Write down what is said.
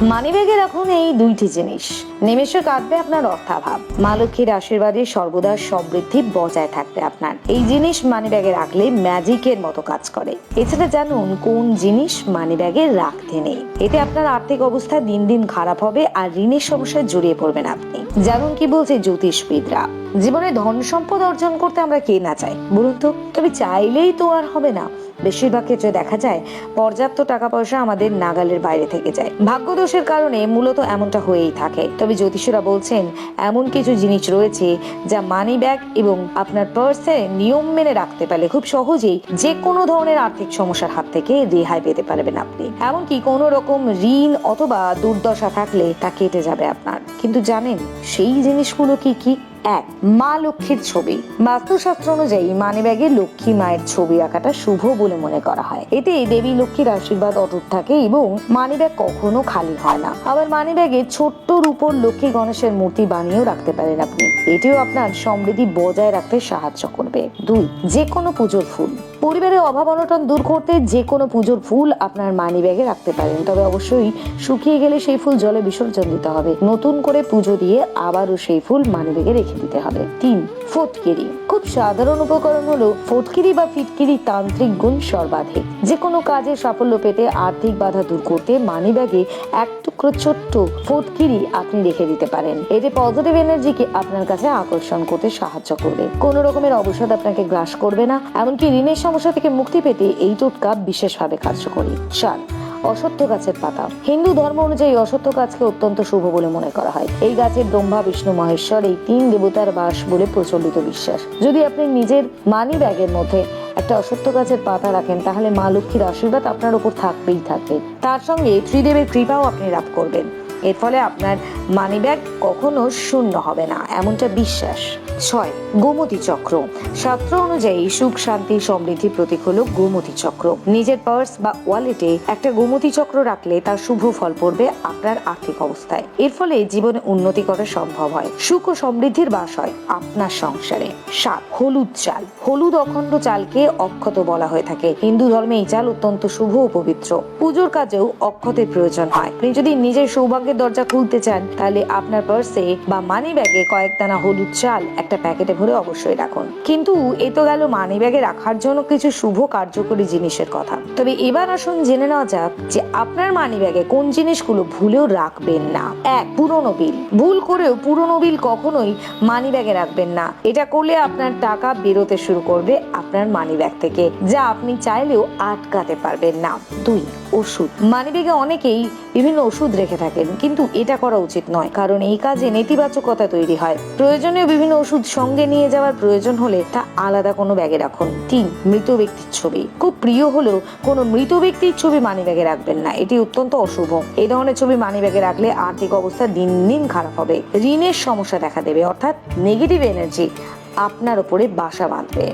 মানিব্যাগে রাখুন এই দুইটি জিনিস, নিমেষে কাটবে আপনার অর্থাভাব। মা লক্ষ্মীর আশীর্বাদে সর্বদা সমৃদ্ধি বজায় থাকবে আপনার। এই জিনিস মানিব্যাগে রাখলে ম্যাজিকের মতো কাজ করে। এছাড়া জানুন কোন জিনিস মানিব্যাগে রাখতে নেই। এতে আপনার আর্থিক অবস্থা দিন দিন খারাপ হবে আর ঋণের সমস্যায় জড়িয়ে পড়বেন আপনি। জানুন কি বলছে জ্যোতিষবিদরা। জীবনে ধন সম্পদ অর্জন করতে আমরা কে না চাই বলুন তো? তবে চাইলেই তো আর হবে না। বেশিরভাগ ক্ষেত্রে দেখা যায় পর্যাপ্ত টাকা পয়সা আমাদের নাগালের বাইরে থেকে যায়। ভাগ্যদোষের কারণে মূলত এমনটা হয়েই থাকে। তবে জ্যোতিষীরা বলছেন এমন কিছু জিনিস রয়েছে যা মানি ব্যাগ এবং আপনার পার্সে নিয়ম মেনে রাখতে পারলে খুব সহজেই যে কোনো ধরনের আর্থিক সমস্যার হাত থেকে রেহাই পেতে পারবেন আপনি। এমনকি কোনো রকম ঋণ অথবা দুর্দশা থাকলে তা কেটে যাবে আপনার। কিন্তু জানেন সেই জিনিসগুলো কি কি? এক, মা লক্ষ্মীর ছবি। বাস্তুশাস্ত্র অনুযায়ী মানিব্যাগে লক্ষ্মী মায়ের ছবি আঁকাটা শুভ বলে মনে করা হয়। এতে দেবী লক্ষ্মীর আশীর্বাদ অটুট থাকে এবং মানিব্যাগ কখনো খালি হয় না। আবার মানিব্যাগে ছোট্ট রূপোর লক্ষ্মী গণেশের মূর্তি বানিয়েও রাখতে পারেন আপনি। এটিও আপনার সমৃদ্ধি বজায় রাখতে সাহায্য করবে। দুই, যে কোনো পুজোর ফুল। পরিবারের অভাব অনটন দূর করতে যে কোনো পুজোর ফুল আপনার মানিব্যাগে রাখতে পারেন, তবে অবশ্যই শুকিয়ে গেলে সেই ফুল জলে বিসর্জন দিতে হবে। নতুন করে পুজো দিয়ে আবারও সেই ফুল মানিব্যাগে রেখে দিতে হবে। তিন, ফটকিরি। খুব সাধারণ উপকরণ হলো ফটকিরি বা ফিটকিরি তান্ত্রিক গুণ সর্বাধিক। যে কোনো কাজে সাফল্য পেতে আর্থিক বাধা দূর করতে মানিব্যাগে এক টুকরো ছোট্ট ফটকিরি আপনি রেখে দিতে পারেন। এতে পজিটিভ এনার্জিকে আপনার কাছে আকর্ষণ করতে সাহায্য করবে। কোনো রকমের অবসাদ আপনাকে গ্রাস করবে না। এমনকি ঋণের সমস্যা থেকে মুক্তি পেতে এই টোটকা বিশেষভাবে কার্যকরী। 4, অশ্বত্থ গাছের পাতা। হিন্দু ধর্ম অনুযায়ী অশ্বত্থ গাছকে অত্যন্ত শুভ বলে মনে করা হয়। এই গাছে ব্রহ্মা বিষ্ণু মহেশ্বর এই 3 দেবতার বাস বলে প্রচলিত বিশ্বাস। যদি আপনি নিজের মানি ব্যাগের মধ্যে একটা অশ্বত্থ গাছের পাতা রাখেন তাহলে মা লক্ষ্মীর আশীর্বাদ আপনার উপর থাকবেই থাকবে। তার সঙ্গে ত্রিদেবের কৃপাও আপনি লাভ করবেন। এর ফলে আপনার মানি ব্যাগ কখনো শূন্য হবে না, এমনটা বিশ্বাস। 6, গোমতী চক্র। শাস্ত্র অনুযায়ী সুখ শান্তি সমৃদ্ধি প্রতীক হলো গোমতী চক্র। নিজের পার্স বা ওয়ালেটে একটা গোমতী চক্র রাখলে তার শুভ ফল পড়বে আপনার আর্থিক অবস্থায়। এর ফলে জীবনে উন্নতি করা সম্ভব হয়, সুখ ও সমৃদ্ধির বাস হয় আপনার সংসারে। 7, হলুদ চাল। হলুদ অখণ্ড চালকে অক্ষত বলা হয়ে থাকে। হিন্দু ধর্মে এই চাল অত্যন্ত শুভ ও পবিত্র। পুজোর কাজেও অক্ষতের প্রয়োজন হয়। আপনি যদি নিজের সৌভাগ্যের দরজা খুলতে চান তাহলে আপনার পার্সে বা মানি ব্যাগে কয়েক দানা হলুদ চাল একটা প্যাকেটে ভরে অবশ্যই রাখুন। কিন্তু এ তো গেল মানি ব্যাগে রাখার জন্য কিছু শুভ কার্যকরী জিনিসের কথা। তবে এবার আসুন জেনে নেওয়া যাক যে আপনার মানি ব্যাগে কোন জিনিসগুলো ভুলেও রাখবেন না। 1, পুরনো বিল। ভুল করেও পুরনো বিল কখনোই মানি ব্যাগে রাখবেন না। এটা করলে আপনার টাকা বেরোতে শুরু করবে আপনার মানি ব্যাগ থেকে, যা আপনি চাইলেও আটকাতে পারবেন না। 2, ওষুধ। মানিব্যাগে অনেকেই বিভিন্ন ওষুধ রেখে থাকেন, কিন্তু এটা করা উচিত নয়, কারণ এই কাজে নেতিবাচকতা তৈরি হয়। প্রয়োজনীয় বিভিন্ন ওষুধ সঙ্গে নিয়ে যাওয়ার প্রয়োজন হলে তা আলাদা কোনো ব্যাগে রাখুন। 3, মৃত ব্যক্তির ছবি। খুব প্রিয় হলেও কোনো মৃত ব্যক্তির ছবি মানিব্যাগে রাখবেন না, এটি অত্যন্ত অশুভ। এই ধরনের ছবি মানিব্যাগে রাখলে আর্থিক অবস্থা দিন দিন খারাপ হবে, ঋণের সমস্যা দেখা দেবে, অর্থাৎ নেগেটিভ এনার্জি আপনার উপরে বাসা বাঁধবে।